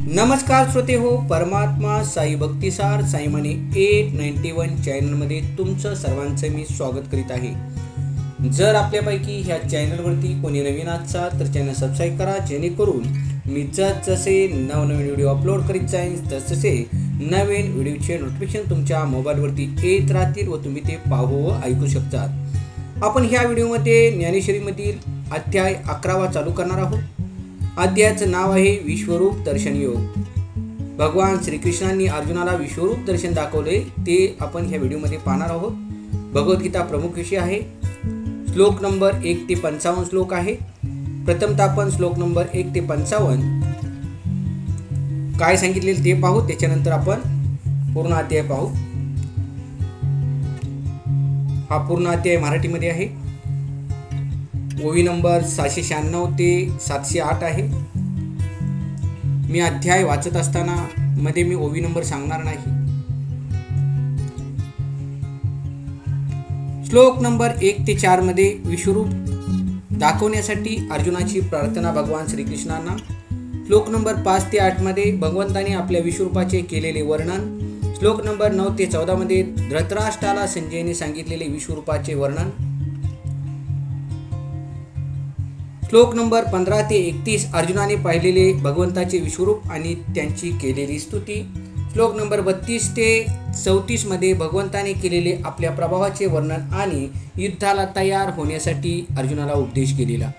नमस्कार श्रोते हो, परमात्मा साई भक्तिसार साईमनी 891 चॅनलमध्ये तुमचं सर्वांचं मी स्वागत करीत आहे. जर आपल्यापैकी ह्या चॅनलवरती कोणी नवीन असाल तर चॅनल सबस्क्राईब करा, जेणेकरून मी जसे नवनवीन व्हिडिओ अपलोड करीत जाईन तसे नवीन व्हिडिओचे नोटिफिकेशन तुमच्या मोबाईलवरती येत राहतील व तुम्ही ते पाहू व ऐकू शकतात. आपण ह्या व्हिडिओमध्ये ज्ञानेश्वरीमधील अध्याय 11वा चालू करणार आहोत. अध्यायाचं नाव आहे विश्वरूप दर्शन योग. भगवान श्रीकृष्णांनी अर्जुनाला विश्वरूप दर्शन दाखवले ते आपण ह्या व्हिडिओमध्ये पाहणार आहोत. भगवद्गीता प्रमुख विषय आहे. श्लोक नंबर 1 ते 55 श्लोक आहे. प्रथमतः आपण श्लोक नंबर 1 ते 55 काय सांगितले ते पाहू, त्याच्यानंतर आपण पूर्ण अध्याय पाहू. हा पूर्ण अध्याय मराठीमध्ये आहे. ओवी नंबर 696 ते 708 आहे. मी अध्याय वाचत असताना मध्ये मी ओवी नंबर सांगणार नाही. श्लोक नंबर 1 ते 4 मध्ये विश्वरूप दाखवण्यासाठी अर्जुनाची प्रार्थना भगवान श्रीकृष्णांना. श्लोक नंबर 5 ते 8 मध्ये भगवंताने आपल्या विश्वरूपाचे केलेले वर्णन. श्लोक नंबर 9 ते 14 मध्ये धृतराष्ट्राला संजयने सांगितलेले विश्वरूपाचे वर्णन. श्लोक नंबर 15 ते 31 अर्जुनाने पाहिलेले भगवंताचे विश्वरूप आणि त्यांची केलेली स्तुती. श्लोक नंबर 32 ते 34 मध्ये भगवंताने केलेले आपल्या प्रभावाचे वर्णन आणि युद्धाला तयार होण्यासाठी अर्जुनाला उपदेश केलेला.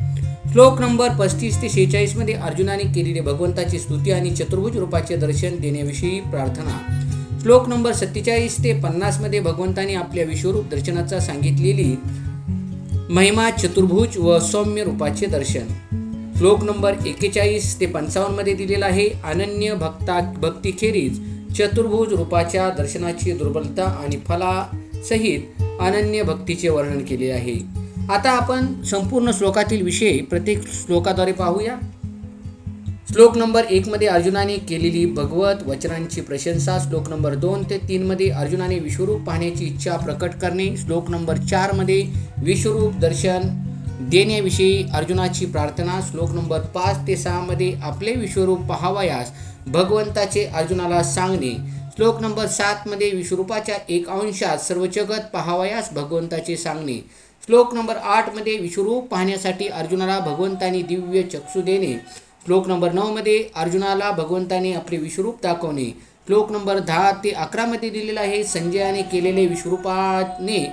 श्लोक नंबर 35 ते 46 मध्ये अर्जुनाने केलेले भगवंताची स्तुती आणि चतुर्भुज रूपाचे दर्शन देण्याविषयी प्रार्थना. श्लोक नंबर 47 ते 50 मध्ये भगवंताने आपल्या विश्वरूप दर्शनाचा सांगितलेली महिमा, चतुर्भुज व सौम्य रूपाचे दर्शन. श्लोक नंबर 41 ते 55 मध्ये दिलेला आहे. अनन्य भक्तीखेरीज चतुर्भुज रूपाच्या दर्शनाची दुर्बलता आणि फलासहित अनन्य भक्तीचे वर्णन केले आहे. आता आपण संपूर्ण श्लोकातील विषय प्रत्येक श्लोकाद्वारे पाहूया. श्लोक नंबर 1 मध्ये अर्जुनाने केलेली भगवत वचनांची प्रशंसा. श्लोक नंबर 2 ते 3 मध्ये अर्जुनाने विश्वरूप पाहण्याची इच्छा प्रकट करणे. श्लोक नंबर 4 मध्ये विश्वरूप दर्शन देण्याविषयी अर्जुनाची प्रार्थना. श्लोक नंबर 5 ते 6 मध्ये आपले विश्वरूप पाहावयास भगवंताचे अर्जुनाला सांगणे. श्लोक नंबर 7 मध्ये विश्वरूपाच्या एक अंशात सर्व जगत पाहावयास भगवंताचे सांगणे. श्लोक नंबर 8 मध्ये विश्वरूप पाहण्यासाठी अर्जुनाला भगवंतानी दिव्य चक्षु देणे. श्लोक नंबर 9 मध्ये अर्जुनाला भगवंताने आपले विश्वरूप दाखवणे. श्लोक नंबर 10 ते 11 मध्ये दिलेला आहे संजयाने केलेले विश्वरूपाचे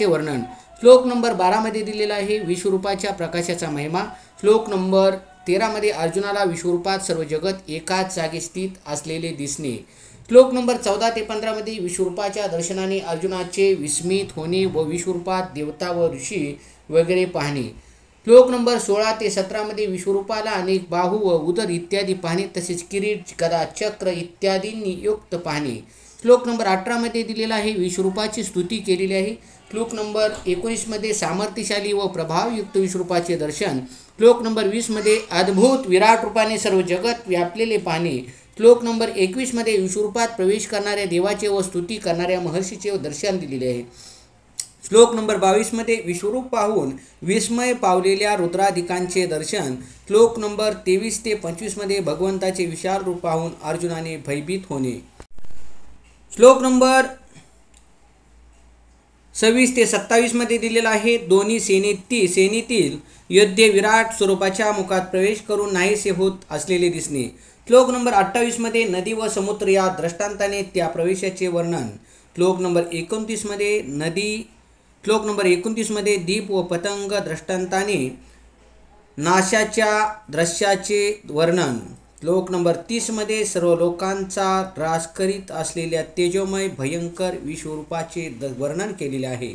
वर्णन. श्लोक नंबर 12 मध्ये दिलेला आहे विश्वरूपाच्या प्रकाशाचा महिमा. श्लोक नंबर 13 मध्ये अर्जुनाला विश्वरूपात सर्व जगत एकाच जागी स्थित असलेले दिसणे. श्लोक नंबर 14 ते 15 मध्ये विश्वरूपाच्या दर्शनाने अर्जुनाचे विस्मित होणे व विश्वरूपात देवता व ऋषी वगैरे पाहणे. श्लोक नंबर 16 ते 17 मध्ये विश्वरूपाला अनेक बाहू व उदर इत्यादी पाहणे, तसेच किरीट, गदा, चक्र इत्यादींनी युक्त पाहणे. श्लोक नंबर 18 मध्ये दिलेला आहे विश्वरूपाची स्तुती केलेली आहे. श्लोक नंबर 19 मध्ये सामर्थ्यशाली व प्रभावयुक्त विश्वरूपाचे दर्शन. श्लोक नंबर 20 मध्ये अद्भुत विराट रूपाने सर्व जगत व्यापलेले पाहणे. श्लोक नंबर 21 मध्ये विश्वरूपात प्रवेश करणाऱ्या देवाचे व स्तुती करणाऱ्या महर्षीचे दर्शन दिलेले आहे. श्लोक नंबर 22 मध्ये विश्वरूप पाहून विस्मय पावलेल्या रुद्राधिकांचे दर्शन. श्लोक नंबर 23 ते 25 मध्ये भगवंताचे विशाल रूप पाहून अर्जुनाने भयभीत होणे. श्लोक नंबर 26 ते 27 मध्ये दिलेला आहे दोन्ही सेनेतील योद्धे विराट स्वरूपाच्या मुखात प्रवेश करून नाहीसे होत असलेले दिसणे. श्लोक नंबर 28 मध्ये नदी व समुद्र या दृष्टांताने त्या प्रवेशाचे वर्णन. श्लोक नंबर 29 मध्ये दीप व पतंग दृष्टांताने नाशाच्या दृश्याचे वर्णन. श्लोक नंबर 30 मध्ये सर्व लोकांचा त्रास करीत असलेल्या तेजोमय भयंकर विश्वरूपाचे वर्णन केलेले आहे.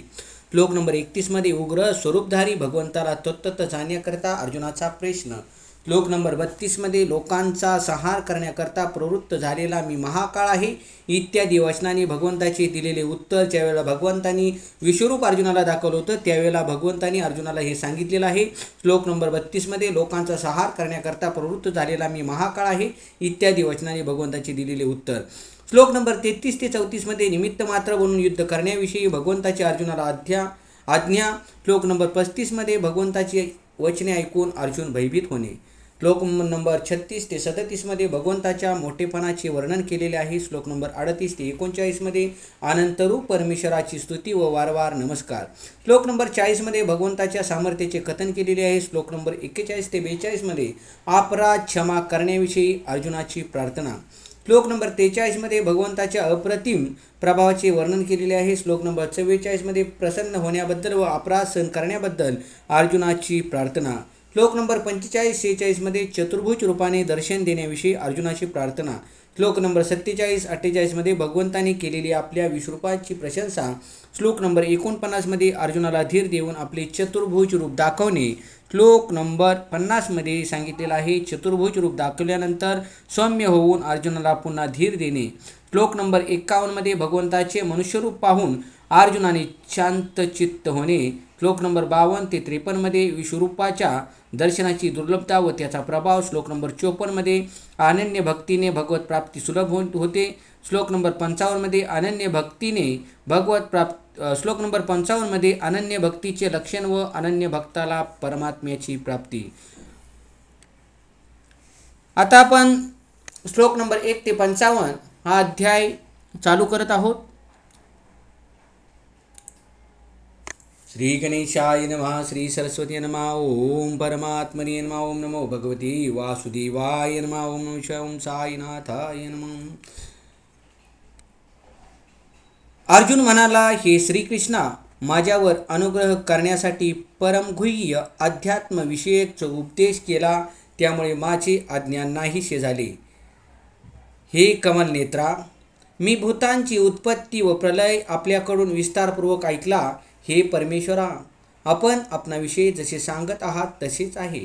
श्लोक नंबर 31 मध्ये उग्र स्वरूपधारी भगवंताला तत्त्व जाणण्याकरता अर्जुनाचा प्रश्न. श्लोक नंबर 32 मध्ये लोकांचा संहार करण्याकरता प्रवृत्त झालेला मी महाकाळ आहे इत्यादी वचनाने भगवंताचे दिलेले उत्तर. ज्यावेळेला भगवंतांनी विश्वरूप अर्जुनाला दाखवलं होतं त्यावेळेला भगवंतांनी अर्जुनाला हे सांगितलेलं आहे. श्लोक नंबर 32 मध्ये लोकांचा संहार करण्याकरता प्रवृत्त झालेला मी महाकाळ आहे इत्यादी वचनाने भगवंताचे दिलेले उत्तर. श्लोक नंबर 33 ते 34 मध्ये निमित्त मात्र बनून युद्ध करण्याविषयी भगवंताची अर्जुनाला आज्ञा. श्लोक नंबर 35 मध्ये भगवंताची वचने ऐकून अर्जुन भयभीत होणे. श्लोक नंबर 36 ते 37 मध्ये भगवंताच्या मोठेपणाचे वर्णन केलेले आहे. श्लोक नंबर 38 ते 39 मध्ये अनंतरूप परमेश्वराची स्तुती व वारंवार नमस्कार. श्लोक नंबर 40 मध्ये भगवंताच्या सामर्थ्याचे कथन केलेले आहे. श्लोक नंबर 41 ते 42 मध्ये अपराध क्षमा करण्याविषयी अर्जुनाची प्रार्थना. श्लोक नंबर 43 मध्ये भगवंताच्या अप्रतिम प्रभावाचे वर्णन केलेले आहे. श्लोक नंबर 44 मध्ये प्रसन्न होण्याबद्दल व अपराध सहन करण्याबद्दल अर्जुनाची प्रार्थना. श्लोक नंबर 45-46 मध्ये चतुर्भुज रूपाने दर्शन देण्याविषयी अर्जुनाची प्रार्थना. श्लोक नंबर 47-48 मध्ये भगवंताने केलेली आपल्या विश्वरूपाची प्रशंसा. श्लोक नंबर 49 मध्ये अर्जुनाला धीर देऊन आपले चतुर्भुज रूप दाखवणे. श्लोक नंबर 50 मध्ये सांगितलेलं आहे चतुर्भुज रूप दाखवल्यानंतर सौम्य होऊन अर्जुनाला पुन्हा धीर देणे. श्लोक नंबर 51 मध्ये भगवंताचे मनुष्यरूप पाहून अर्जुनाने शांतचित्त होणे. श्लोक नंबर 52 ते 53 मध्ये विश्वरूपाच्या दर्शनाची दुर्लभता व त्याचा प्रभाव. श्लोक नंबर 54 मध्ये अनन्य भक्तीने भगवत प्राप्ती सुलभ होते. श्लोक नंबर 55 मध्ये अनन्य भक्तीने भगवत प्राप्त. श्लोक नंबर 55 मध्ये अनन्य भक्तीचे लक्षण व अनन्य भक्ताला परमात्म्याची प्राप्ती. आता आपण श्लोक नंबर 1 ते 55 हा अध्याय चालू करत आहोत. श्री गणेशाय नमः. श्री सरस्वती नमः. ओम परमात्मने नमः. ओम नमो भगवते वासुदेवाय नमः. ओम नमः ओम साईनाथाय नमः. अर्जुन म्हणाला, हे श्रीकृष्णा, माझ्यावर अनुग्रह करण्यासाठी परमगुह्य अध्यात्मविषयक उपदेश केला, त्यामुळे माझे अज्ञान नाहीसे झाले. हे कमल नेत्रा, मी भूतांची उत्पत्ती व प्रलय आपल्याकडून विस्तारपूर्वक ऐकला. हे परमेश्वरा, आपण आपणाविषयी जसे सांगत आहात तसेच आहे,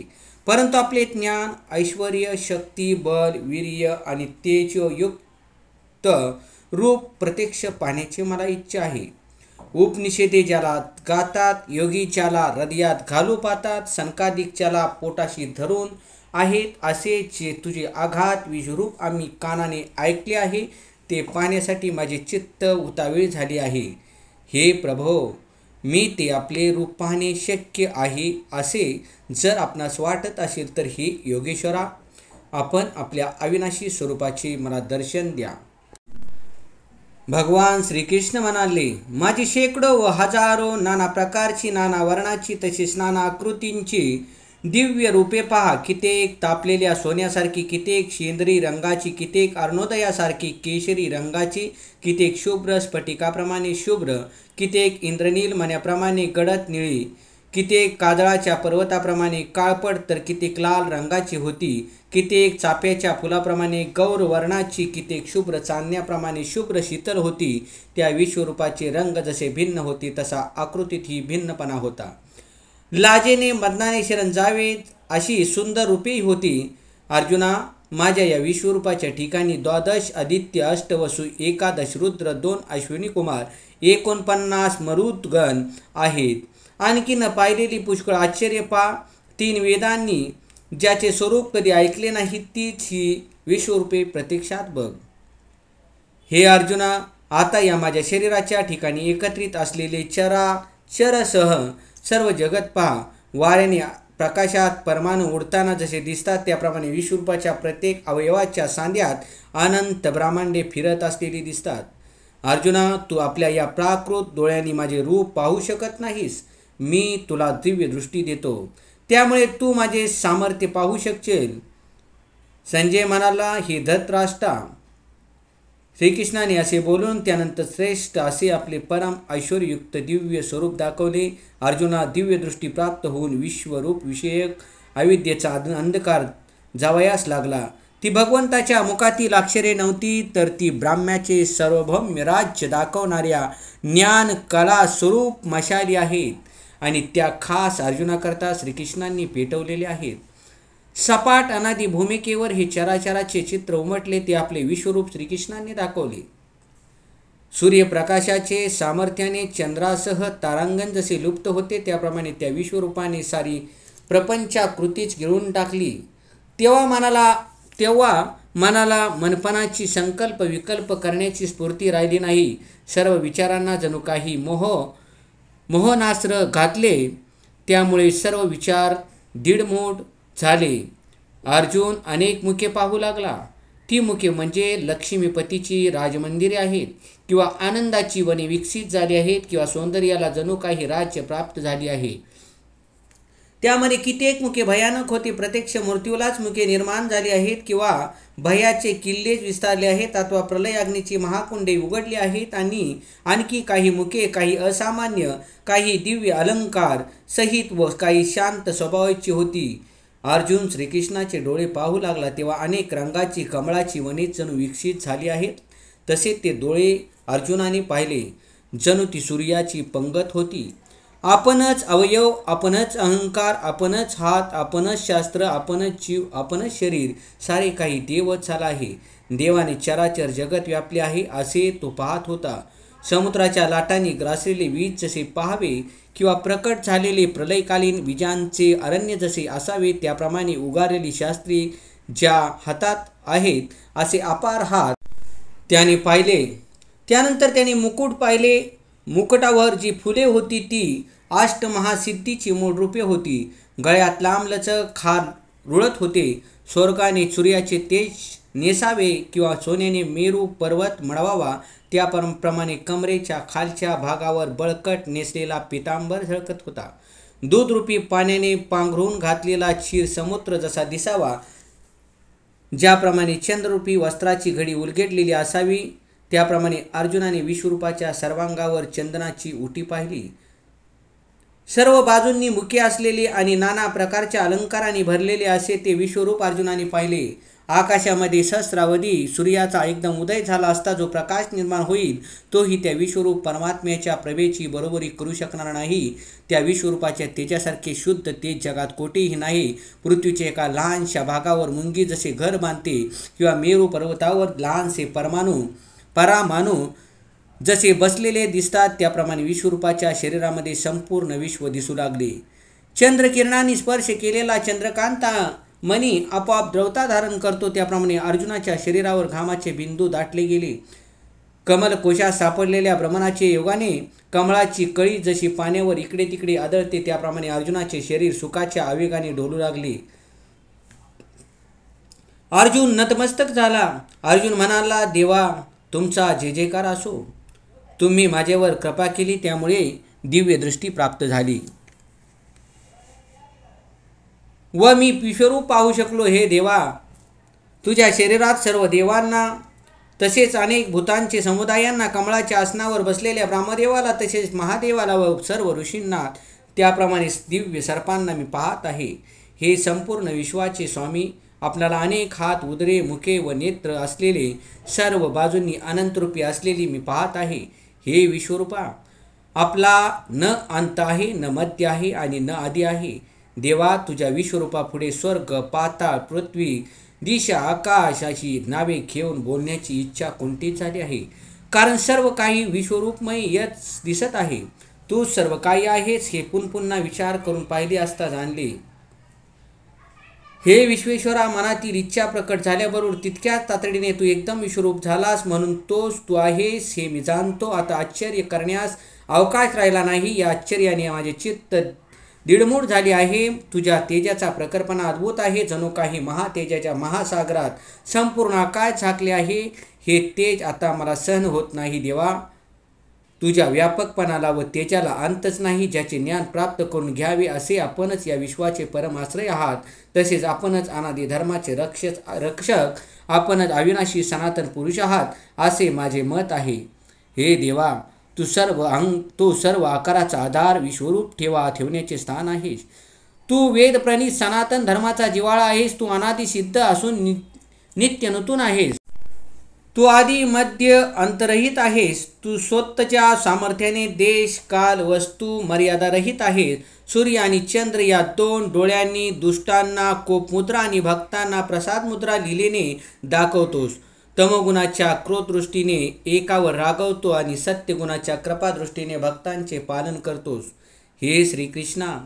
परंतु आपले ज्ञान, ऐश्वर्य, शक्ती, बल, वीर्य आणि तेजयुक्त रूप प्रत्यक्ष पाहण्याची मला इच्छा आहे. उपनिषेधे ज्याला गातात, योगी ज्याला हृदयात घालू पाहतात, सनकादिक ज्याला पोटाशी धरून आहेत, असे जे तुझे आघात विश्वरूप आम्ही कानाने ऐकले आहे, ते पाहण्यासाठी माझे चित्त उतावीळ झाले आहे. हे प्रभो, मी ते आपले रूप पाहणे शक्य आहे असे जर आपणास वाटत असेल तर हे योगेश्वरा, आपण आपल्या अविनाशी स्वरूपाचे मला दर्शन द्या. भगवान श्रीकृष्ण म्हणाले, माझी शेकडो व हजारो नाना प्रकारची, नाना वर्णाची तसेच नाना आकृतींची दिव्य रूपे पहा. कित्येक तापलेल्या सोन्यासारखी, कित्येक शेंदरी रंगाची, कित्येक अरुणोदयासारखी केशरी रंगाची, कित्येक शुभ्र स्फटिकाप्रमाणे शुभ्र, कित्येक इंद्रनील मण्याप्रमाणे गडद निळी, कित्येक काजळाच्या पर्वताप्रमाणे काळपट, तर कित्येक लाल रंगाची होती. कित्येक चाफ्याच्या फुलाप्रमाणे गौर वर्णाची, कित्येक शुभ्र चांदण्याप्रमाणे शुभ्र शीतल होती. त्या विश्वरूपाचे रंग जसे भिन्न होते तसा आकृतीतही भिन्नपणा होता. लाजेने मदनाने शरण जावे अशी सुंदर रूपे होती. अर्जुना, माझ्या या विश्वरूपाच्या ठिकाणी 12 आदित्य, अष्टवसु, 11 रुद्र, 2 अश्विनी कुमार, 49 मरुद्गण आहेत. आणखी न पाहिलेली पुष्कळ आश्चर्य पहा. 3 वेदांनी ज्याचे स्वरूप कधी ऐकले नाही, तीच ही विश्वरूपे प्रत्यक्षात बघ. हे अर्जुना, आता या माझ्या शरीराच्या ठिकाणी एकत्रित असलेले चराचरसह सर्व जगत पहा. वाऱ्याने प्रकाशात परमाणू उडताना जसे दिसतात, त्याप्रमाणे विश्वरूपाच्या प्रत्येक अवयवाच्या सांध्यात अनंत ब्रह्मांडे फिरत असलेली दिसतात. अर्जुना, तू आपल्या या प्राकृत डोळ्यांनी माझे रूप पाहू शकत नाहीस. मी तुला दिव्य दृष्टी देतो, त्यामुळे तू माझे सामर्थ्य पाहू शकशील. संजय म्हणाला, हे धृतराष्ट्रा, श्रीकृष्णाने असे बोलून त्यानंतर श्रेष्ठ असे आपले परम ऐश्वर्ययुक्त दिव्य स्वरूप दाखवले. अर्जुना, दिव्य दृष्टी प्राप्त होऊन विश्वरूप विषयक अविद्येचा अंधकार जावयास लागला. ती भगवंताच्या मुखातील अक्षरे नव्हती, तर ती ब्राह्म्याचे सार्वभौम्य राज्य दाखवणाऱ्या ज्ञान कला स्वरूप मशाली आहेत आणि त्या खास अर्जुनाकरता श्रीकृष्णांनी पेटवलेले आहेत. सपाट अनादी भूमिकेवर हे चराचराचे चित्र उमटले, ते आपले विश्वरूप श्रीकृष्णांनी दाखवले. सूर्यप्रकाशाचे सामर्थ्याने चंद्रासह तारांगण जसे लुप्त होते, त्याप्रमाणे त्या विश्वरूपाने सारी प्रपंचाकृतीच गिळून टाकली. तेव्हा मनाला मनपणाची संकल्प विकल्प करण्याची स्फूर्ती राहिली नाही. सर्व विचारांना जणू काही मोहनास्त्र घातले, त्यामुळे सर्व विचार दीडमूड झाले. अर्जुन अनेक मुखे पाहू लागला. ती मुखे म्हणजे लक्ष्मीपतीची राजमंदिरे आहेत, किंवा आनंदाची वने विकसित झाली आहेत, किंवा सौंदर्याला जणू काही राज्य प्राप्त झाली आहे. त्यामध्ये कित्येक मुखे भयानक होती, प्रत्यक्ष मृत्यूलाच मुखे निर्माण झाली आहेत, किंवा भयाचे किल्लेच विस्तारले आहेत, अथवा प्रलय अग्नीची महाकुंडे उघडली आहेत. आणि आणखी काही मुखे काही असामान्य, काही दिव्य अलंकार सहित व काही शांत स्वभावाची होती. अर्जुन श्रीकृष्णाचे डोळे पाहू लागला तेव्हा अनेक रंगाची कमळाची वने जणू विकसित झाली आहेत, तसे ते डोळे अर्जुनाने पाहिले. जणू ती सूर्याची पंगत होती. आपणच अवयव, आपणच अहंकार, आपणच हात, आपणच शास्त्र, आपणच जीव, आपणच शरीर, सारे काही देवच झाला आहे. देवाने चराचर जगत व्यापले आहे असे तो पाहत होता. समुद्राच्या लाटांनी ग्रासलेले वीज जसे पाहावे, किंवा प्रकट झालेले प्रलयकालीन बीजांचे अरण्य जसे असावे, त्याप्रमाणे उगारलेली शास्त्रे ज्या हातात आहेत असे अपार हात त्याने पाहिले. त्यानंतर त्याने मुकुट पाहिले. मुकुटावर जी फुले होती ती अष्टमहासिद्धीची मूळ रूपे होती. गळ्यात लांबलचक खार रुळत होते. स्वर्गाने सूर्याचे तेज नेसावे, किंवा सोन्याने मेरू पर्वत मळवावा, त्याप्रमाणे कमरेच्या खालच्या भागावर बळकट नेसलेला पितांबर झळकत होता. दूधरूपी पाण्याने पांघरून घातलेला क्षीर समुद्र जसा दिसावा, ज्याप्रमाणे चंद्ररूपी वस्त्राची घडी उलगडलेली असावी, त्याप्रमाणे अर्जुनाने विश्वरूपाच्या सर्वांगावर चंदनाची उटी पाहिली. सर्व बाजूंनी मुखे असलेले आणि नाना प्रकारच्या अलंकाराने भरलेले असे ते विश्वरूप अर्जुनाने पाहिले. आकाशामध्ये सहस्रावधी सूर्याचा एकदम उदय झाला असता जो प्रकाश निर्माण होईल, तोही त्या विश्वरूप परमात्म्याच्या प्रभेची बरोबरी करू शकणार नाही. त्या विश्वरूपाच्या तेजासारखे शुद्ध तेज जगात कोठेही नाही. पृथ्वीच्या एका लहानशा भागावर मुंगी जसे घर बांधते, किंवा मेरू पर्वतावर लहानसे परामाणू जसे बसलेले दिसतात, त्याप्रमाणे विश्वरूपाच्या शरीरामध्ये संपूर्ण विश्व दिसू लागले. चंद्रकिरणांनी स्पर्श केलेला चंद्रकांता मणी आपोआप द्रवता धारण करतो, त्याप्रमाणे अर्जुनाच्या शरीरावर घामाचे बिंदू दाटले गेले. कमलकोशात सापडलेल्या ब्रह्मणाचे योगाने कमळाची कळी जशी पाण्यावर इकडे तिकडे आदळते, त्याप्रमाणे अर्जुनाचे शरीर सुखाच्या आवेगाने डोलू लागले. अर्जुन नतमस्तक झाला. अर्जुन म्हणाला, देवा तुमचा जय जयकार असो. तुम्ही माझ्यावर कृपा केली, त्यामुळे दिव्य दृष्टी प्राप्त झाली व मी विश्वरूप पाहू शकलो. हे देवा, तुझ्या शरीरात सर्व देवांना तसेच अनेक भूतांचे समुदायांना, कमळाच्या आसनावर बसलेल्या ब्रह्मदेवाला तसेच महादेवाला व सर्व ऋषींना, त्याप्रमाणे दिव्य सर्पांना मी पाहत आहे. हे संपूर्ण विश्वाचे स्वामी, आपल्याला अनेक हात, उदरे, मुखे व नेत्र असलेले, सर्व बाजूंनी अनंतरूपी असलेली मी पाहत आहे. हे विश्वरूपा, आपला न अंत आहे, न मध्य आहे आणि न आदी आहे. देवा, तुझ्या विश्वरूपापुढे स्वर्ग, पाताळ, पृथ्वी, दिशा, आकाश अशी नावे घेऊन बोलण्याची इच्छा कोणतीच झाली आहे, कारण सर्व काही विश्वरूपमय यच दिसत आहे. तू सर्व काही आहेस हे पुन्हा विचार करून पाहिले असता जाणले. हे विश्वेश्वरा, मनातील इच्छा प्रकट झाल्याबरोबर तितक्याच तातडीने तू एकदम विश्वरूप झालास, म्हणून तोच तू आहेस हे मी जाणतो. आता आश्चर्य करण्यास अवकाश राहिला नाही. या आश्चर्याने माझे चित्त दीडमूड झाले आहे. तुझ्या तेजाचा प्रखरपणा अद्भुत आहे. जणू काही महातेजाच्या महासागरात संपूर्ण आकाश झाकले आहे. हे तेज आता मला सहन होत नाही. देवा, तुझ्या व्यापकपणाला व तेजाला अंतच नाही. ज्याचे ज्ञान प्राप्त करून घ्यावे असे आपणच या विश्वाचे परमाश्रय आहात. तसेच आपणच अनादी धर्माचे रक्षक, आपणच अविनाशी सनातन पुरुष आहात असे माझे मत आहे. हे देवा, तू सर्व आकाराचा आधार, विश्वरूप ठेवण्याचे स्थान आहेस. तू वेदप्रणीत सनातन धर्माचा जिव्हाळा आहेस. तू अनादी सिद्ध असून नित्य नूतन आहेस. तू आदी मध्य अंतरहित आहेस. तू स्वतःच्या सामर्थ्याने देश, काल, वस्तू मर्यादारहित आहेस. सूर्य आणि चंद्र या दोन डोळ्यांनी दुष्टांना कोपमुद्रा आणि भक्तांना प्रसाद मुद्रा लिहिलेने दाखवतोस. तमोगुणाच्या क्रोधदृष्टीने एकावर रागवतो आणि सत्यगुणाच्या कृपादृष्टीने भक्तांचे पालन करतोस. हे श्रीकृष्णा,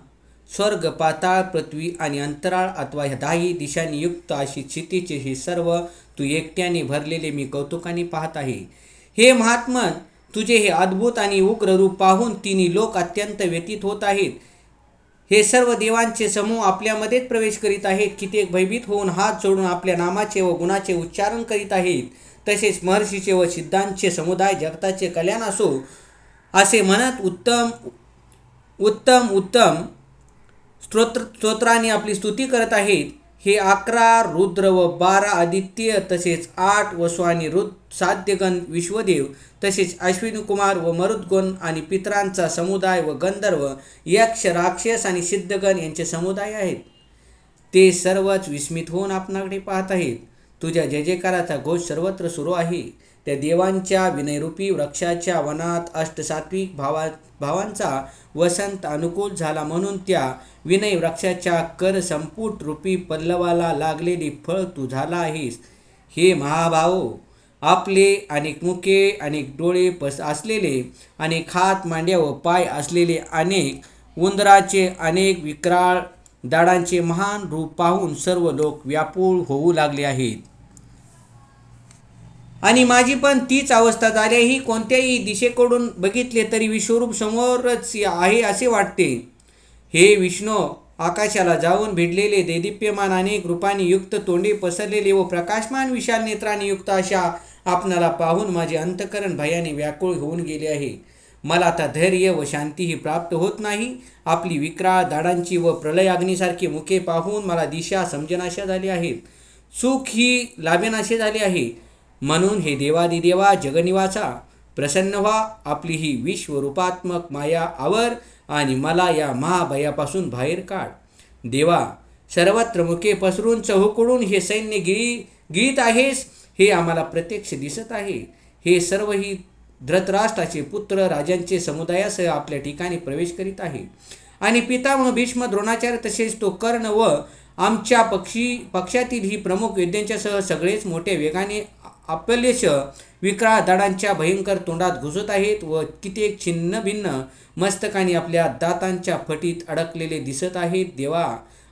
स्वर्ग, पाताळ, पृथ्वी आणि अंतराळ अथवा दाही दिशांनी युक्त अशी स्थितीचे हे सर्व तू एकट्याने भरलेले मी कौतुकाने पाहत आहे. हे महात्मन, तुझे हे अद्भुत आणि उग्र रूप पाहून तिन्ही लोक अत्यंत व्यतीत होत आहेत. हे सर्व देवांचे समूह आपल्यामध्येच प्रवेश करीत आहेत. कित्येक भयभीत होऊन हात जोडून आपल्या नामाचे व गुणाचे उच्चारण करीत आहेत. तसेच महर्षीचे व सिद्धांचे समुदाय जगताचे कल्याण असो असे म्हणत उत्तम उत्तम उत्तम स्तोत्राने आपली स्तुती करत आहेत. हे 11 रुद्र व 12 आदित्य तसेच 8 वसु आणि 7 गण विश्वदेव तसेच अश्विनी कुमार व मरुद्गण आणि पितरांचा समुदाय व गंधर्व यक्ष राक्षस आणि सिद्धगण यांचे समुदाय आहेत. ते सर्वच विस्मित होऊन आपणाकडे पाहत आहेत. तुझ्या जय जयकाराचा घोष सर्वत्र सुरू आहे. त्या देवांच्या विनयरूपी वृक्षाच्या वनात अष्टसात्विक भावांचा वसंत अनुकूल झाला म्हणून त्या विनय वृक्षाच्या कर संपुट रूपी पल्लवाला लागलेले फळ तू झाला आहेस. हे महाभावो, आपले अनेक मुखे अनेक डोळे असलेले अनेक हात मांड्या व पाय असलेले अनेक उंदराचे अनेक विक्राळ दाडांचे महान रूप पाहून सर्व लोक व्याकुळ होऊ लागले आहेत. आणि माझी पण तीच अवस्था झाली. कोणत्याही दिशेकडून बघितले तरी विश्वरूप समोरच आहे असे वाटते. हे विष्णू, आकाशाला जाऊन भिडलेले दैदिप्यमान अनेक रूपांनी युक्त तोंडे पसरलेले व प्रकाशमान विशाल नेत्रांनी युक्त अशा आपणाला पाहून माझे अंतःकरण भयाने व्याकुळ होऊन गेले आहे. मला आता धैर्य व शांतीही प्राप्त होत नाही. आपली विक्राळ दाडांची व प्रलयाग्नीसारखी मुखे पाहून मला दिशा समजनाशा झाली आहेत. सुख ही लाभेनाशे झाले आहे. म्हणून हे देवादिदेवा जगनिवासा, प्रसन्न व्हा. आपली ही विश्वरूपात्मक माया आवर आणि मला या महाभयापासून बाहेर काढ. देवा, सर्वत्र मुखे पसरून चहूकडून हे सैन्य गिळीत आहेस हे आम्हाला प्रत्यक्ष दिसत आहे. हे सर्वही धृतराष्ट्राचे पुत्र राजांचे समुदायासह आपल्या ठिकाणी प्रवेश करीत आहे. आणि पितामह भीष्म, द्रोणाचार्य तसेच तो कर्ण व आमच्या पक्षातील ही प्रमुख योद्ध्यांच्यासह सगळेच मोठ्या वेगाने अपयश विक्राळ दाडांच्या भयंकर तोंडात घुसत आहेत व कित्येक छिन्न भिन्न मस्तकाने आपल्या दातांच्या फटीत अडकलेले दिसत आहेत. देवा,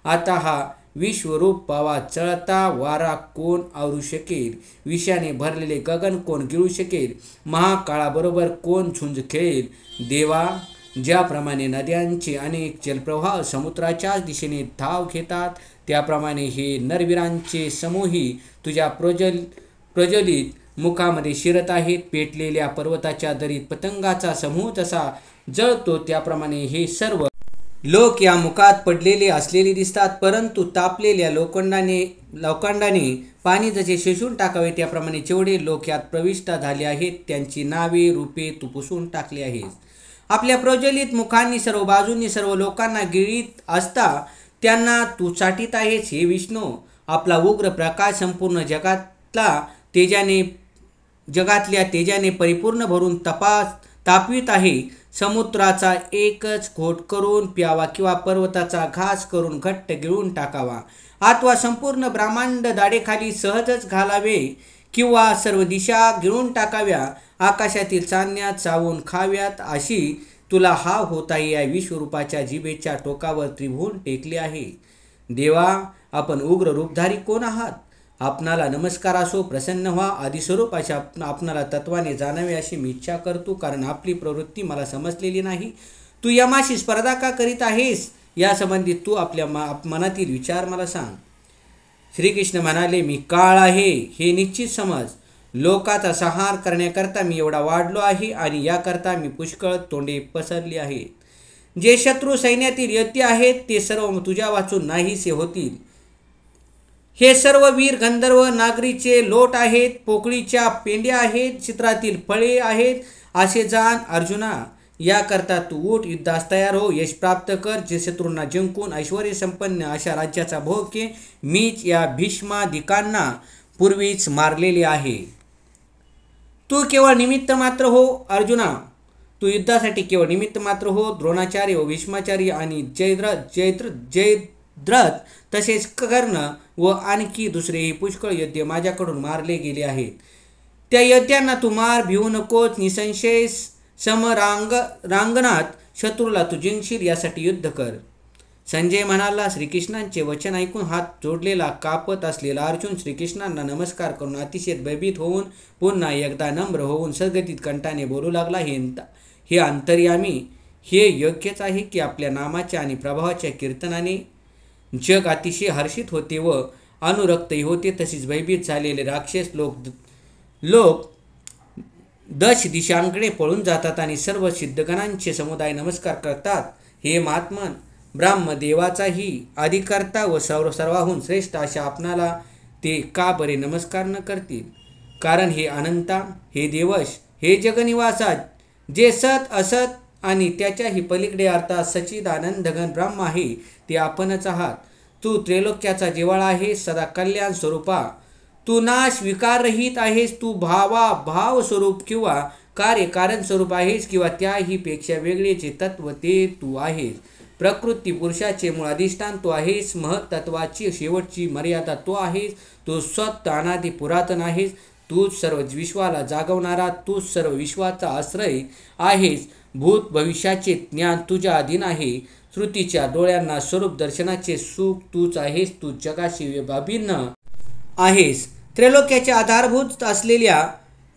आता हा विश्वरूप पावा चळता वारा कोण आवरू शकेल? विषाने भरलेले गगन कोण गिळू शकेल? महाकाळाबरोबर कोण झुंज खेळेल? देवा, ज्याप्रमाणे नद्यांचे अनेक जलप्रवाह समुद्राच्याच दिशेने धाव घेतात त्याप्रमाणे हे नरवीरांचे समूहही तुझ्या प्रज्वलित मुखामध्ये शिरत आहेत. पेटलेल्या पर्वताच्या दरीत पतंगाचा समूह जसा जळतो त्याप्रमाणे हे सर्व लोक या मुखात पडलेले असलेले दिसतात. परंतु तापलेल्या लोखंडाने पाणी जसे शेषून टाकावे त्याप्रमाणे जेवढे लोक यात प्रविष्ट झाले आहेत त्यांची नावे रूपे तू पुसून टाकली आहेस. आपल्या प्रज्वलित मुखांनी सर्व बाजूंनी सर्व लोकांना गिळीत असता त्यांना तू चाटीत आहेस. हे विष्णू, आपला उग्र प्रकाश संपूर्ण जगातल्या तेजाने परिपूर्ण भरून तापवित आहे. समुद्राचा एकच घोट करून प्यावा किंवा पर्वताचा घास करून घट्ट गिळून टाकावा अथवा संपूर्ण ब्रह्मांड दाढेखाली सहजच घालावे किंवा सर्व दिशा गिळून टाकाव्या. आकाशातील चांदण्या चावून खाव्यात अशी तुला हाव होता या विश्वरूपाच्या जिभेच्या टोकावर त्रिभुवन टेकले आहे. देवा, आपण उग्र रूपधारी कोण आहात? आपणाला नमस्कार असो. प्रसन्न व्हा. आदिस्वरूप अशा आपणाला तत्वाने जाणावे अशी मी इच्छा करतो, कारण आपली प्रवृत्ती मला समजलेली नाही. तू यमाशी स्पर्धा का करीत आहेस यासंबंधी तू आपल्या मनातील विचार मला सांग. श्रीकृष्ण म्हणाले, मी काळ आहे हे निश्चित समज. लोकाचा संहार करण्याकरता मी एवढा वाढलो आहे आणि याकरता मी पुष्कळ तोंडे पसरली आहेत. जे शत्रू सैन्यातील योद्धे आहेत ते सर्व तुझ्या वाचून नाहीसे होतील. हे सर्व वीर गंधर्व नागरीचे लोट आहेत, पोकळीच्या पेंड्या आहेत, चित्रातील फळे आहेत असे जाण. अर्जुना, याकरता तू उठ, युद्धास तयार हो, यश प्राप्त कर. जे शत्रूंना जिंकून ऐश्वर्य संपन्न अशा राज्याचा भोग घे. मीच या भीष्मादिकांना पूर्वीच मारलेले आहे. तू केवळ निमित्त मात्र हो. अर्जुना, तू युद्धासाठी केवळ निमित्त मात्र हो. द्रोणाचार्य व भीष्माचार्य आणि जयद्रथ तसेच कर्ण व आणखी दुसरेही पुष्कळ योद्धे माझ्याकडून मारले गेले आहेत. त्या योद्ध्यांना तू मार, भिवू नकोस. निसंशय रांगणात शत्रूला तू जिंकशील यासाठी युद्ध कर. संजय म्हणाला, श्रीकृष्णांचे वचन ऐकून हात जोडलेला कापत असलेला अर्जुन श्रीकृष्णांना नमस्कार करून अतिशय भयभीत होऊन पुन्हा एकदा नम्र होऊन सद्गतीत कंठाने बोलू लागला, हे अंतर्यामी, हे योग्यच आहे की आपल्या नामाच्या आणि प्रभावाच्या कीर्तनाने जग अतिशय हर्षित होते व अनुरक्तही होते. तसेच भयभीत झालेले राक्षस लोक दश दिशांकडे पळून जातात आणि सर्व सिद्धगणांचे समुदाय नमस्कार करतात. हे महात्मन, ब्रह्मदेवाचाही आदिकर्ता व सर्वाहून श्रेष्ठ अशा आपणाला ते का बरे नमस्कार न करतील? कारण हे अनंता, हे देवश, हे जगनिवासा, जे सत असत आणि त्याच्याही पलीकडे अर्थात सच्चिदानंदघन ब्रह्म आहे, ते आपणच आहात. तू त्रैलोक्याचा जिव्हाळा आहेस, सदा कल्याण स्वरूपा. तू नाश विकाररहित आहेस. तू भाव स्वरूप किंवा कारण स्वरूप आहेस किंवा त्याही पेक्षा वेगळे जे तत्व ते तू आहेस. प्रकृती पुरुषाचे मूळ अधिष्ठान तू आहेस. महत्त्वाची शेवटची मर्यादा तू आहेस. तू स्वतः अनादि पुरातन आहेस. तूच सर्व विश्वाला जागवणारा, तूच सर्व विश्वाचा आश्रय आहेस. भूत भविष्याचे ज्ञान तुझ्या अधीन आहे. श्रुतीच्या डोळ्यांना स्वरूप दर्शनाचे सुख तूच आहेस. तू जगाशी अभिन्न आहेस. त्रैलोक्याचे आधारभूत असलेल्या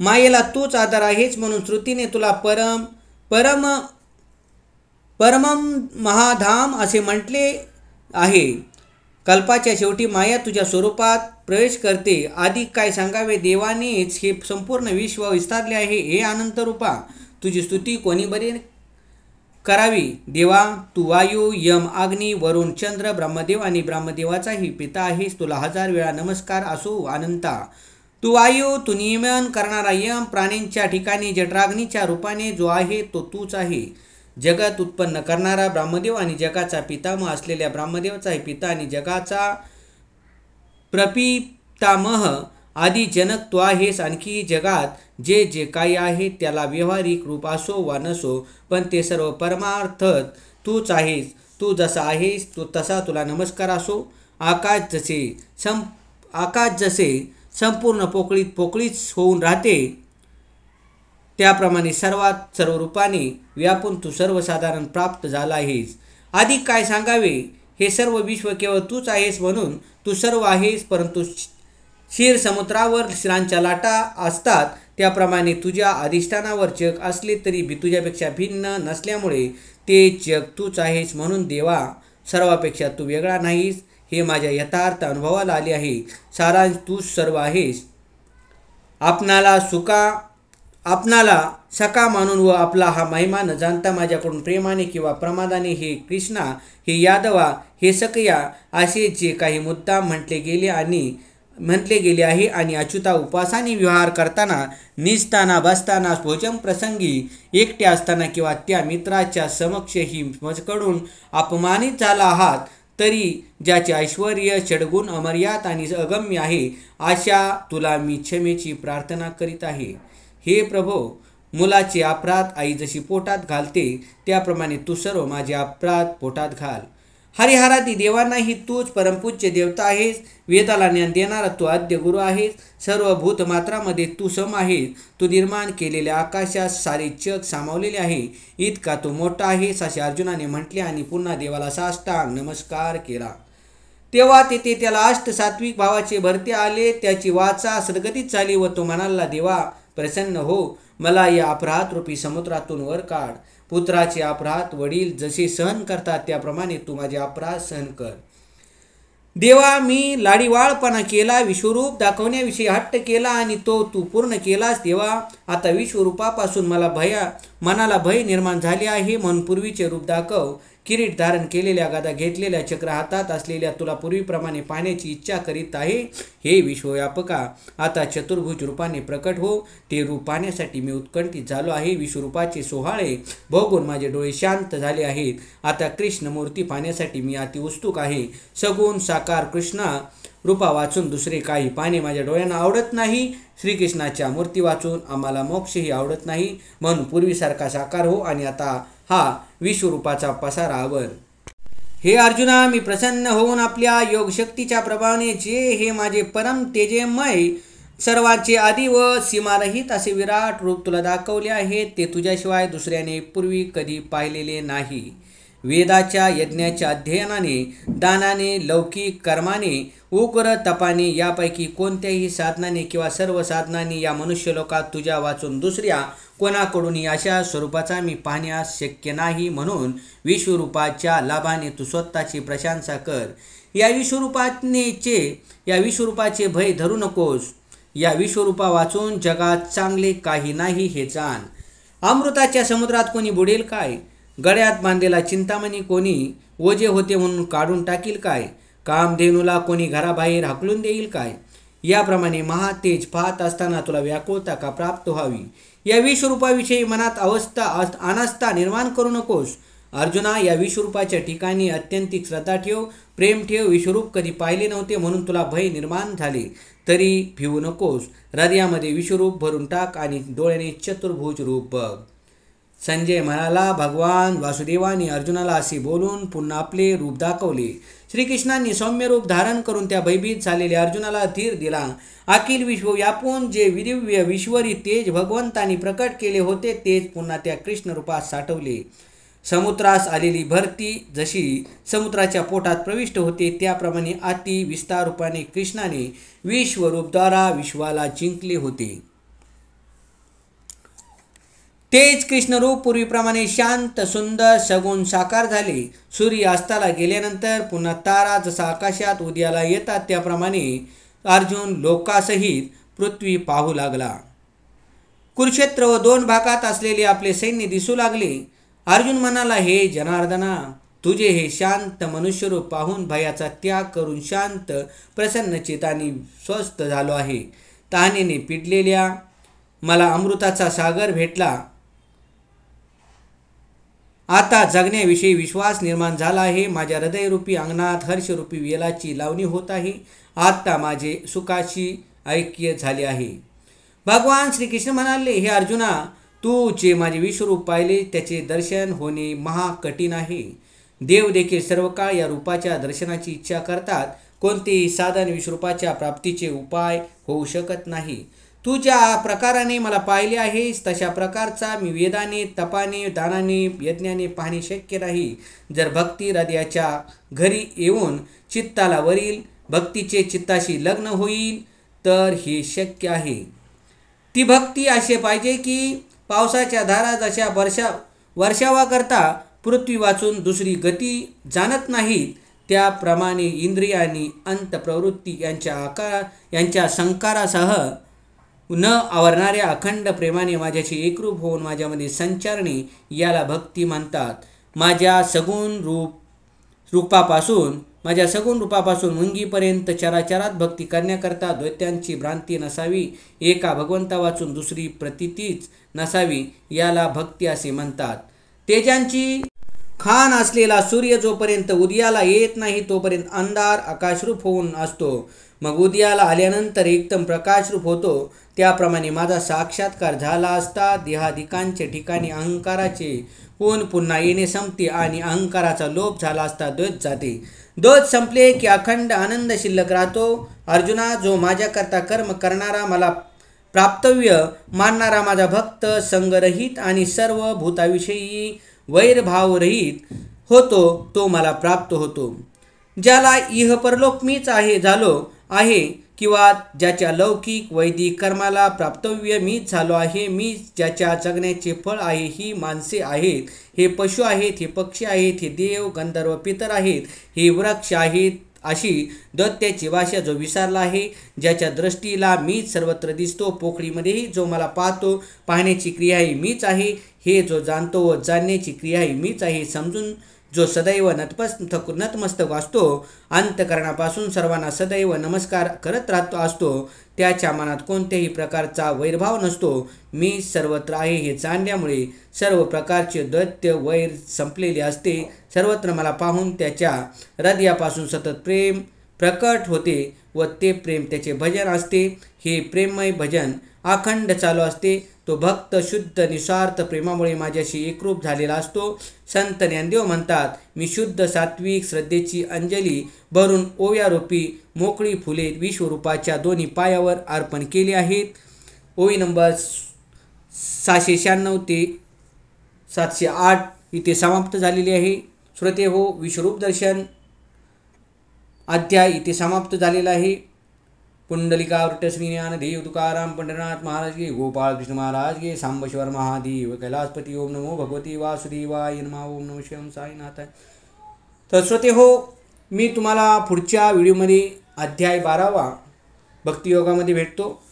मायेला तूच आधार आहेस. म्हणून श्रुतीने तुला परमम महाधाम असे म्हटले आहे. कल्पाच्या शेवटी माया तुझ्या स्वरूपात प्रवेश करते. आधी काय सांगावे, देवानेच हे संपूर्ण विश्व विस्तारले आहे. हे अनंत रूपा, तुझी स्तुती कोणी बरे करावी? देवा, तू वायू, यम, अग्नी, वरुण, चंद्र, ब्रह्मदेव आणि ब्रह्मदेवाचाही पिता आहेस. तुला 1000 वेळा नमस्कार असो अनंता. तू वायू, तू नियमन करणारा यम, प्राण्यांच्या ठिकाणी जठराग्नीच्या रूपाने जो आहे तो तूच आहे. जगत उत्पन्न करणारा ब्रह्मदेव आणि जगाचा पितामह असलेल्या ब्रह्मदेवाचाही पिता आणि जगाचा प्रपितामह आदी जनक तू आहेस. आणखी जगात जे जे काही आहे त्याला व्यावहारिक रूप असो वा नसो, पण ते सर्व परमार्थत तूच आहेस. तू जसा आहेस तू तसा तुला नमस्कार असो. आकाश जसे संपूर्ण पोकळीच होऊन राहते, त्याप्रमाणे सर्व रूपाने व्यापून तू सर्वसाधारण प्राप्त झाला आहेस. आधी काय सांगावे, हे सर्व विश्व केवळ तूच आहेस. म्हणून तू सर्व आहेस. परंतु क्षीर समुद्रावर शिरांच्या लाटा असतात, त्याप्रमाणे तुझ्या अधिष्ठानावर जग असले तरी तुझ्यापेक्षा भिन्न नसल्यामुळे ते जग तूच आहेस. म्हणून देवा, सर्वापेक्षा तू वेगळा नाहीस. हे माझ्या यथार्थ अनुभवाला आले आहे. सारांश तूच सर्व आहेस. आपणाला सका मानून व आपला हा महिमा न जाणता माझ्याकडून प्रेमाने किंवा प्रमादाने हे कृष्णा, हे यादवा, हे सकया असे जे काही मुद्दाम म्हटले गेले आहे आणि अच्युता उपासाने व्यवहार करताना, निजताना, बसताना, भोजन प्रसंगी, एकटे असताना किंवा त्या मित्राच्या समक्षही माझ्याकडून अपमानित झाला आहात, तरी ज्याचे ऐश्वर्य षड्गुण अमर्याद आणि अगम्य आहे, अशा तुला मी क्षमेची प्रार्थना करीत आहे. हे प्रभो, मुलाचे अपराध आई जशी पोटात घालते, त्याप्रमाणे तू सर्व माझे अपराध पोटात घाल. हरिहरादी देवांनाही तूच परमपूज्य देवता आहेस. वेदाला ज्ञान देणारा तू आद्य गुरु आहेस. सर्व भूतमात्रामध्ये तू सम आहेस. तू निर्माण केलेल्या आकाशात सारे जग सामावलेले आहे. इतका तू मोठा आहेस असे अर्जुनाने म्हटले आणि पुन्हा देवाला साष्टांग नमस्कार केला. तेव्हा तेथे त्याला सात्विक भावाचे भरते आले. त्याची वाचा सद्गतीत झाली व तो म्हणाला, देवा प्रसन्न हो, मला या अपराध रूपी समुद्रातून वर काढ. पुत्राचे अपराध वडील जसे सहन करतात त्याप्रमाणे तू माझे अपराध सहन कर. देवा, मी लाडीवाळपणा केला, विश्वरूप दाखवण्याविषयी हट्ट केला आणि तो तू पूर्ण केलास. देवा, आता विश्वरूपापासून मनाला भय निर्माण झाले आहे. म्हणून पूर्वीचे रूप दाखव. किरीट धारण केलेल्या, गदा घेतलेल्या, चक्र हातात असलेल्या तुला पूर्वीप्रमाणे पाहण्याची इच्छा करीत आहे. हे विश्वव्यापका, आता चतुर्भुज रूपाने प्रकट हो. ते रूप पाहण्यासाठी मी उत्कंठित झालो आहे. विश्वरूपाचे सोहाळे बघून माझे डोळे शांत झाले आहेत. आता कृष्ण मूर्ती पाहण्यासाठी मी अति उत्सुक आहे. सगुण साकार कृष्ण रूपा वाचून दुसरे काही पाहणे माझ्या डोळ्यांना आवडत नाही. श्रीकृष्णाच्या मूर्ती वाचून आम्हाला मोक्षही आवडत नाही. म्हणून पूर्वीसारखा साकार हो आणि आता हा विश्वरूपाचा पसारा आवर. हे अर्जुना, मी प्रसन्न होऊन आपल्या योगशक्तीच्या प्रभावाने जे हे माझे परम तेजमय, सर्वांचे आदी व सीमारहित असे विराट रूप तुला दाखवले आहे, ते तुझ्याशिवाय दुसऱ्याने पूर्वी कधी पाहिलेले नाही. वेदाच्या यज्ञाच्या अध्ययनाने, दानाने, लौकिक कर्माने, उग्र तपाने, यापैकी कोणत्याही साधनाने किंवा सर्व साधनांनी या मनुष्यलोकात तुझ्या वाचून दुसऱ्या कोणाकडूनही अशा स्वरूपाचा मी पाहण्यास शक्य नाही. म्हणून विश्वरूपाच्या लाभाने तू स्वतःची प्रशंसा कर. या विश्वरूपाचे भय धरू नकोस. या विश्वरूपा वाचून जगात चांगले काही नाही हे जाण. अमृताच्या समुद्रात कोणी बुडेल काय? गळ्यात बांधलेला चिंतामणी कोणी ओझे होते म्हणून काढून टाकील काय? कामधेनूला कोणी घराबाहेर हाकलून देईल काय? याप्रमाणे महातेज पाहत असताना तुला व्याकुळता का प्राप्त व्हावी? या विश्वरूपाविषयी मनात अनास्था निर्माण करू नकोस. अर्जुना, या विश्वरूपाच्या ठिकाणी अत्यंतिक श्रद्धा ठेव, प्रेम ठेव. विश्वरूप कधी पाहिले नव्हते म्हणून तुला भय निर्माण झाले तरी भिवू नकोस. हृदयामध्ये विश्वरूप भरून टाक आणि डोळ्याने चतुर्भुज रूप बघ. संजय म्हणाला, भगवान वासुदेवाने अर्जुनाला असे बोलून पुन्हा आपले रूप दाखवले. श्रीकृष्णांनी सौम्य रूप धारण करून त्या भयभीत झालेल्या अर्जुनाला धीर दिला. अखिल विश्व व्यापून जे दिव्य विश्वरी तेज भगवंतांनी प्रकट केले होते तेच पुन्हा त्या कृष्ण रूपात साठवले. समुद्रास आलेली भरती जशी समुद्राच्या पोटात प्रविष्ट होते त्याप्रमाणे अति विस्तार रूपाने कृष्णाने विश्वरूपद्वारा विश्वाला जिंकले होते. तेच कृष्णरूप पूर्वीप्रमाणे शांत, सुंदर, सगुण साकार झाले. सूर्य अस्ताला गेल्यानंतर पुन्हा तारा जसा आकाशात उदयाला येतात त्याप्रमाणे अर्जुन लोकासहित पृथ्वी पाहू लागला. कुरुक्षेत्र व 2 भागात असलेले आपले सैन्य दिसू लागले. अर्जुन म्हणाला, हे जनार्दना, तुझे हे शांत मनुष्यरूप पाहून भयाचा त्याग करून शांत प्रसन्न चित्ताने स्वस्थ झालो आहे. तहानेने पिडलेल्या मला अमृताचा सागर भेटला. आता जगण्याविषयी विश्वास निर्माण झाला आहे. माझ्या हृदयरूपी अंगणात हर्षरूपी वेलाची लावणी होत आहे. आता माझे सुखाशी ऐक्य झाले आहे. भगवान श्रीकृष्ण म्हणाले, हे अर्जुना, तू जे माझे विश्वरूप पाहिले त्याचे दर्शन होणे महाकठीण आहे. देव देखील सर्व काळ या रूपाच्या दर्शनाची इच्छा करतात. कोणतेही साधन विश्वरूपाच्या प्राप्तीचे उपाय होऊ शकत नाही. तू ज्या प्रकाराने मला पाहिले आहेस तशा प्रकारचा मी वेदाने, तपाने, दानाने, यज्ञाने पाहणे शक्य नाही. जर भक्ती हृदयाच्या घरी येऊन चित्ताला वरील भक्तीचे चित्ताशी लग्न होईल तर हे शक्य आहे. ती भक्ती असे पाहिजे की पावसाच्या धारा जशा वर्षावा करता पृथ्वी वाचून दुसरी गती जाणत नाहीत त्याप्रमाणे इंद्रियांनी अंतप्रवृत्ती यांच्या संकारासह न आवरणाऱ्या अखंड प्रेमाने माझ्याशी एकरूप होऊन माझ्यामध्ये संचारणे याला भक्ती म्हणतात. माझ्या सगुण रूपापासून मुंगीपर्यंत चराचरात भक्ती करण्याकरता दैत्यांची भ्रांती नसावी. एका भगवंता वाचून दुसरी प्रतीतीच नसावी याला भक्ती असे म्हणतात. तेजांची खान असलेला सूर्य जोपर्यंत उदयाला येत नाही तोपर्यंत अंधार आकाशरूप होऊन असतो. मग उदयाला आल्यानंतर एकदम प्रकाशरूप होतो. त्याप्रमाणे माझा साक्षात्कार झाला असता देहादिकांच्या ठिकाणी अहंकाराचे पुन्हा येणे संपते आणि अहंकाराचा लोप झाला असता द्वैत जाते. द्वैत संपले की अखंड आनंद शिल्लक राहतो. अर्जुना, जो माझ्याकरता कर्म करणारा, मला प्राप्तव्य मानणारा माझा भक्त संगरहित आणि सर्व भूताविषयी वैरभावरहित होतो तो मला प्राप्त होतो. ज्याला इह परलोक मीच झालो आहे किंवा ज्याच्या लौकिक वैदिक कर्माला प्राप्तव्य मीच झालो आहे, मीच ज्याच्या जगण्याचे फळ आहे. ही माणसे आहेत, हे पशु आहेत, हे पक्षी आहेत, हे देव गंधर्व पितर आहेत, हे वृक्ष आहेत, अशी दैत्याची भाषा जो विसरला आहे. ज्याच्या दृष्टीला मीच सर्वत्र दिसतो, पोकळीमध्येही जो मला पाहतो, पाहण्याची क्रिया ही मीच आहे. हे जो जाणतो व जाणण्याची क्रिया ही मीच आहे. समजून जो सदैव नतमस्तक असतो, अंतकरणापासून सर्वांना सदैव नमस्कार करत राहतो असतो, त्याच्या मनात कोणत्याही प्रकारचा वैरभाव नसतो. मी सर्वत्र आहे हे जाणल्यामुळे सर्व प्रकारचे दैत्य वैर संपलेले असते. सर्वत्र मला पाहून त्याच्या हृदयापासून सतत प्रेम प्रकट होते व ते प्रेम त्याचे भजन असते. हे प्रेममय भजन अखंड चालू असते. तो भक्त शुद्ध निस्वार्थ प्रेमामुळे माझ्याशी एकरूप झालेला असतो. संत ज्ञानदेव म्हणतात, मी शुद्ध सात्विक श्रद्धेची अंजली भरून ओव्यारूपी मोकळी फुले विश्वरूपाच्या दोन्ही पायावर अर्पण केली आहेत. ओवी नंबर 696 ते 708 इथे समाप्त झालेली आहे. श्रोते हो, विश्वरूप दर्शन अध्याय इथे समाप्त झालेला आहे. पुंडलिकावृत श्री ज्ञानदेव तुकाराम पंढरनाथ महाराज गे, गोपाळ कृष्ण महाराज गे, सांबशिवर महादेव कैलासपती. ओम नमो भगवती वासुदेवाय नमः. ओम नमः शिवाय साईनाथाय. तर श्रोते हो, मी तुम्हाला पुढच्या व्हिडिओमध्ये अध्याय 12वा भक्तियोगामध्ये भेटतो.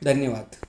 धन्यवाद.